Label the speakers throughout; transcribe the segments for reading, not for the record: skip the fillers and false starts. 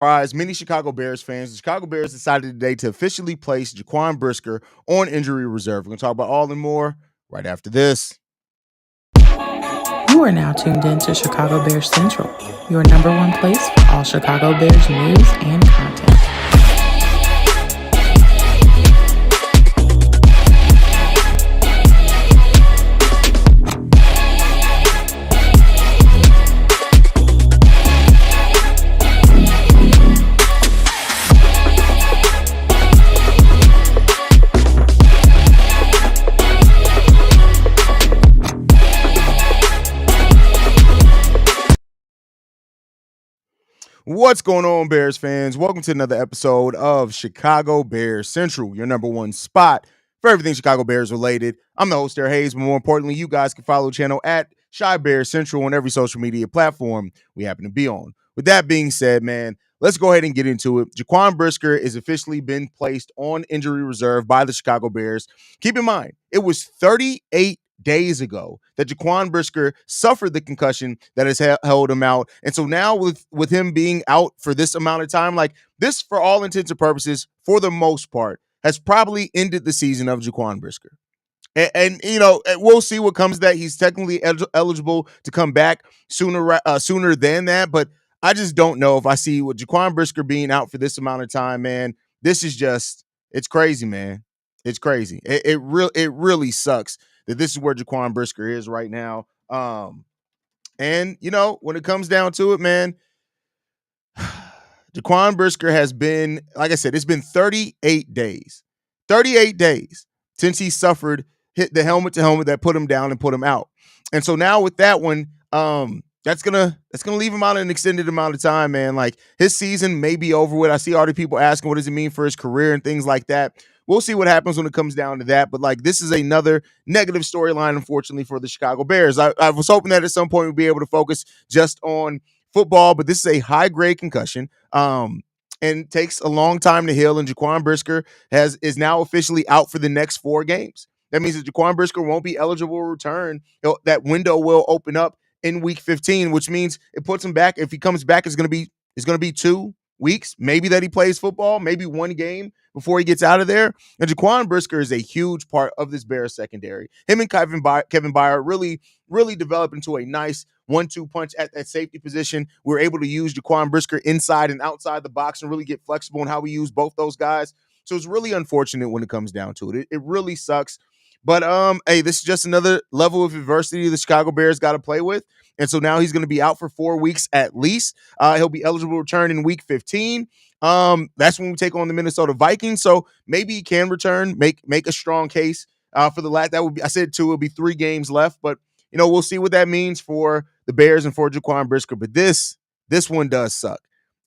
Speaker 1: Surprise, many Chicago Bears fans. The Chicago Bears decided today to officially place Jaquan Brisker on injury reserve. We're going to talk about all and more right after this.
Speaker 2: You are now tuned in to Chicago Bears Central, your number one place for all Chicago Bears news and content.
Speaker 1: What's going on, Bears fans? Welcome to another episode of Chicago Bears Central, your number one spot for everything Chicago Bears related. I'm the host there, Haize, but more importantly, you guys can follow the channel at Chi Bears Central on every social media platform we happen to be on. With that being said, man, let's go ahead and get into it. Jaquan Breisker has officially been placed on injury reserve by the Chicago Bears. Keep in mind, it was 38 days ago that Jaquan Breisker suffered the concussion that has held him out. And so now with him being out for this amount of time, like this, for all intents and purposes, for the most part, has probably ended the season of Jaquan Breisker. And you know, we'll see what comes of that. He's technically eligible to come back sooner than that, but I just don't know if I see with Jaquan Breisker being out for this amount of time, man. This is just, it's crazy, man. It's crazy. It really sucks that this is where Jaquan Breisker is right now. And you know, when it comes down to it, man, Jaquan Breisker has been, like I said, it's been 38 days. 38 days since he hit the helmet to helmet that put him down and put him out. And so now with that one, that's gonna leave him out an extended amount of time, man. Like his season may be over with. I see all the people asking what does it mean for his career and things like that. We'll see what happens when it comes down to that. But like this is another negative storyline, unfortunately, for the Chicago Bears. I was hoping that at some point we'd be able to focus just on football, but this is a high-grade concussion. And takes a long time to heal. And Jaquan Breisker is now officially out for the next 4 games. That means that Jaquan Breisker won't be eligible to return. That window will open up in week 15, which means it puts him back. If he comes back, it's going to be 2 weeks, maybe that he plays football, maybe 1 game before he gets out of there. And Jaquan Breisker is a huge part of this Bears secondary. Him and Kevin Byard really developed into a nice 1-2 punch at that safety position. We're able to use Jaquan Breisker inside and outside the box and really get flexible in how we use both those guys. So it's really unfortunate when it comes down to it. It really sucks. But hey, this is just another level of adversity the Chicago Bears got to play with. And so now he's going to be out for 4 weeks at least. He'll be eligible to return in week 15. That's when we take on the Minnesota Vikings. So maybe he can return, make a strong case for the last. That would be, I said 2, it'll be 3 games left. But you know, we'll see what that means for the Bears and for Jaquan Breisker. But this one does suck.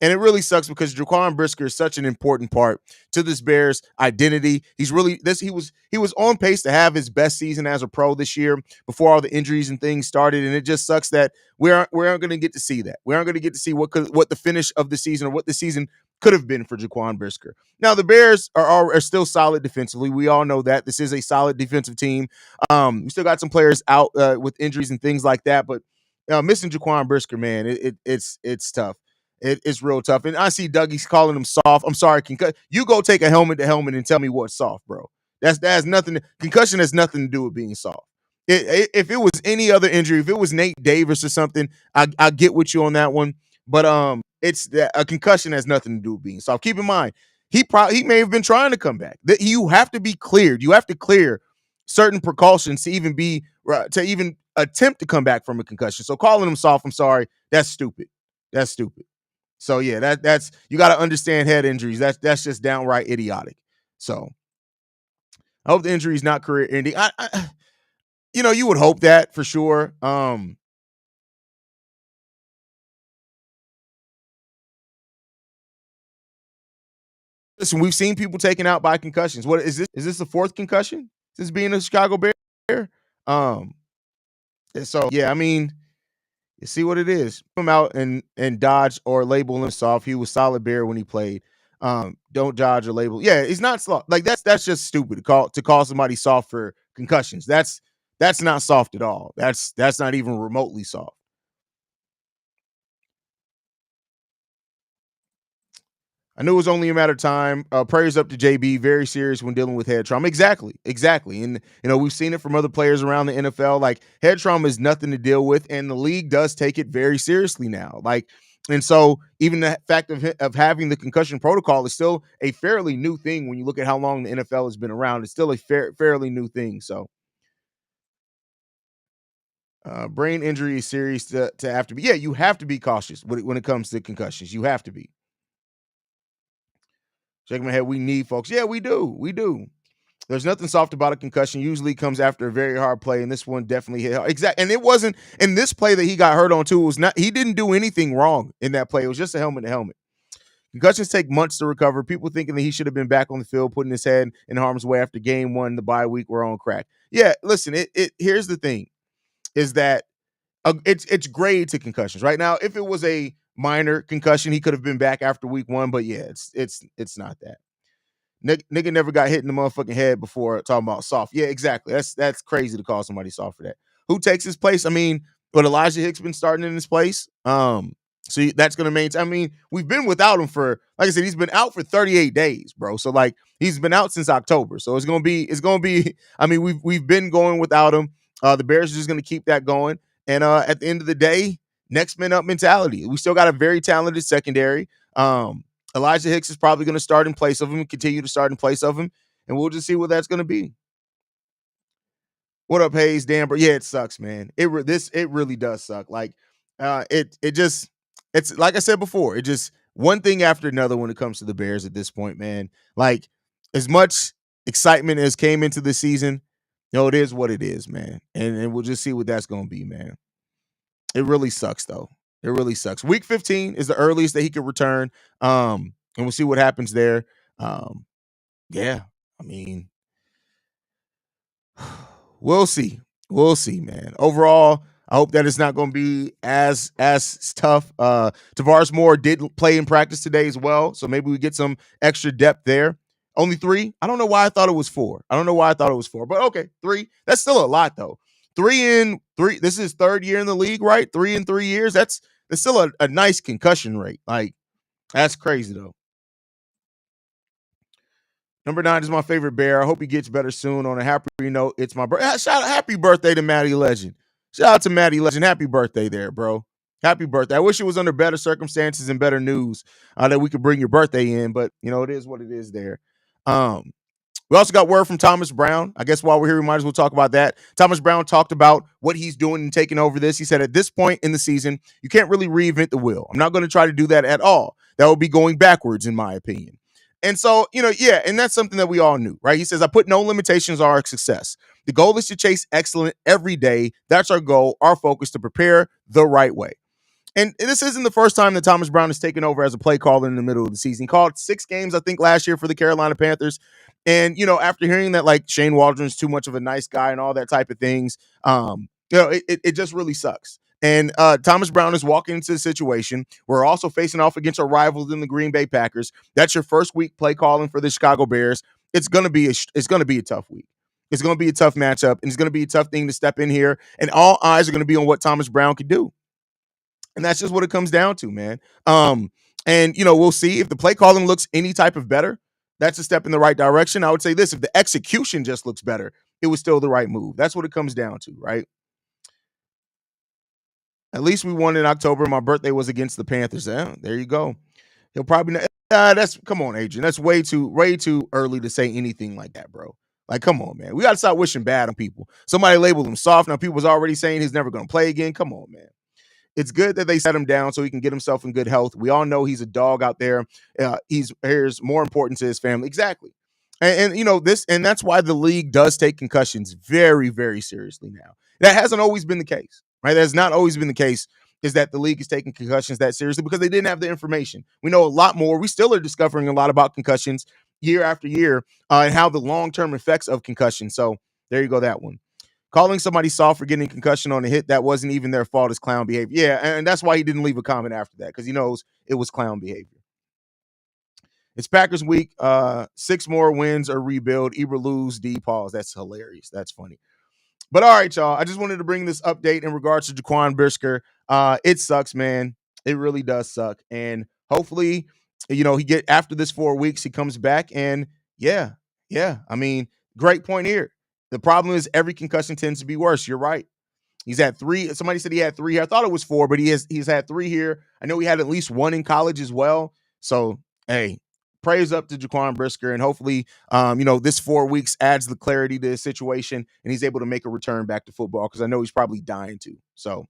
Speaker 1: And it really sucks because Jaquan Breisker is such an important part to this Bears identity. He was on pace to have his best season as a pro this year before all the injuries and things started. And it just sucks that we aren't going to get to see that. We aren't going to get to see what the finish of the season or what the season could have been for Jaquan Breisker. Now the Bears are still solid defensively. We all know that this is a solid defensive team. We still got some players out with injuries and things like that, but missing Jaquan Breisker, man, it's tough. It's real tough. And I see Dougie's calling him soft. I'm sorry, you go take a helmet to helmet and tell me what's soft, bro. That has nothing. Concussion has nothing to do with being soft. If it was any other injury, if it was Nate Davis or something, I get with you on that one. But it's that a concussion has nothing to do with being soft. Keep in mind, he may have been trying to come back. You have to be cleared. You have to clear certain precautions to even attempt to come back from a concussion. So calling him soft, I'm sorry, that's stupid. That's stupid. So yeah, that's you got to understand head injuries. That's just downright idiotic. So I hope the injury is not career ending. I you would hope that for sure. Listen, we've seen people taken out by concussions. What is this? Is this the 4th concussion since being a Chicago Bear? So yeah, I mean, you see what it is. Come out and dodge or label him soft. He was solid Bear when he played. Don't dodge or label. Yeah, he's not soft. Like that's just stupid to call somebody soft for concussions. That's not soft at all. That's not even remotely soft. I knew it was only a matter of time. Prayers up to JB. Very serious when dealing with head trauma. Exactly. And we've seen it from other players around the NFL. Like head trauma is nothing to deal with, and the league does take it very seriously now. Like, and so even the fact of having the concussion protocol is still a fairly new thing when you look at how long the NFL has been around. It's still a fairly new thing. So brain injury is serious to have to be. Yeah, you have to be cautious when it comes to concussions. You have to be. Shaking my head. We need folks. Yeah, we do. We do. There's nothing soft about a concussion. Usually comes after a very hard play, and this one definitely hit hard. Exactly. And it wasn't in this play that he got hurt on too. It was not. He didn't do anything wrong in that play. It was just a helmet to helmet. Concussions take months to recover. People thinking that he should have been back on the field, putting his head in harm's way after game one, the bye week, were on crack. Yeah, listen. It here's the thing: is that it's grade to concussions right now. If it was a minor concussion, he could have been back after week one. But yeah, it's not that. Nigga never got hit in the motherfucking head before talking about soft. Yeah, exactly. That's crazy to call somebody soft for that. Who takes his place? I mean, but Elijah Hicks been starting in his place. So that's gonna maintain. I mean, we've been without him for, like I said, he's been out for 38 days, bro. So like he's been out since October. So it's gonna be. I mean, we've been going without him. The Bears are just gonna keep that going. And at the end of the day, next man up mentality. We still got a very talented secondary. Elijah Hicks is probably going to start in place of him, continue to start in place of him, and we'll just see what that's going to be. What up, Haize? Danber? Yeah, it sucks, man. It really does suck. Like, it's like I said before. It just one thing after another when it comes to the Bears at this point, man. Like, as much excitement as came into the season, it is what it is, man. And we'll just see what that's going to be, man. It really sucks, though. It really sucks. Week 15 is the earliest that he could return. And we'll see what happens there. Um, yeah, I mean, we'll see. We'll see, man. Overall, I hope that it's not going to be as tough. Tavares Moore did play in practice today as well, so maybe we get some extra depth there. Only 3. I don't know why I thought it was 4. But okay, 3. That's still a lot though. 3 in 3. This is his 3rd year in the league, right? 3 in 3 years. That's still a nice concussion rate. Like that's crazy though. Number 9 is my favorite Bear. I hope he gets better soon. On a happy note, it's my birthday. Shout out, happy birthday to Matty Legend. Shout out to Matty Legend. Happy birthday there, bro. Happy birthday. I wish it was under better circumstances and better news that we could bring your birthday in, but it is what it is there. We also got word from Thomas Brown. I guess while we're here, we might as well talk about that. Thomas Brown talked about what he's doing and taking over this. He said, at this point in the season, you can't really reinvent the wheel. I'm not going to try to do that at all. That would be going backwards, in my opinion. And so, yeah, and that's something that we all knew, right? He says, I put no limitations on our success. The goal is to chase excellence every day. That's our goal, our focus, to prepare the right way. And this isn't the first time that Thomas Brown has taken over as a play caller in the middle of the season. He called 6 games, I think, last year for the Carolina Panthers. And, after hearing that, like, Shane Waldron's too much of a nice guy and all that type of things, it just really sucks. And Thomas Brown is walking into a situation. We're also facing off against our rivals in the Green Bay Packers. That's your first week play calling for the Chicago Bears. It's gonna be a tough week. It's gonna be a tough matchup, and it's gonna be a tough thing to step in here. And all eyes are gonna be on what Thomas Brown can do. And that's just what it comes down to, man. And we'll see if the play calling looks any type of better. That's a step in the right direction. I would say this: if the execution just looks better, it was still the right move. That's what it comes down to, right? At least we won in October. My birthday was against the Panthers. There you go. He'll probably not. Come on, Adrian. That's way too early to say anything like that, bro. Like, come on, man. We got to stop wishing bad on people. Somebody labeled him soft. Now people was already saying he's never going to play again. Come on, man. It's good that they set him down so he can get himself in good health. We all know he's a dog out there. Here's more important to his family. Exactly. And this, and that's why the league does take concussions very, very seriously now. That hasn't always been the case, right? That has not always been the case, is that the league is taking concussions that seriously because they didn't have the information. We know a lot more. We still are discovering a lot about concussions year after year and how the long-term effects of concussion. So there you go, that one. Calling somebody soft for getting concussion on a hit that wasn't even their fault is clown behavior. Yeah, and that's why he didn't leave a comment after that, because he knows it was clown behavior. It's Packers week. 6 more wins or rebuild. Eber lose, D pause. That's hilarious. That's funny. But all right, y'all. I just wanted to bring this update in regards to Jaquan Brisker. It sucks, man. It really does suck. And hopefully he get after this 4 weeks, he comes back and yeah, yeah. I mean, great point here. The problem is every concussion tends to be worse. You're right. He's had three. Somebody said he had three here. I thought it was four, but he's had three here. I know he had at least one in college as well. So hey, praise up to Jaquan Brisker, and hopefully, this 4 weeks adds the clarity to his situation, and he's able to make a return back to football because I know he's probably dying to. So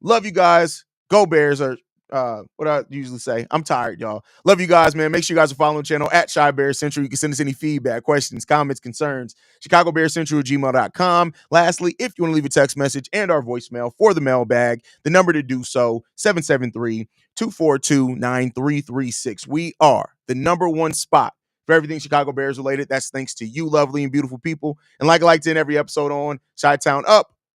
Speaker 1: love you guys. Go Bears, or what I usually say. I'm tired, y'all. Love you guys, man. Make sure you guys are following the channel at Shy Bears Central. You can send us any feedback, questions, comments, concerns. ChicagoBearsCentral@gmail.com. Lastly, if you want to leave a text message and our voicemail for the mailbag, the number to do so, 773-242-9336. We are the number one spot for everything Chicago Bears related. That's thanks to you, lovely and beautiful people. And like I like to end every episode on, Chi-Town up,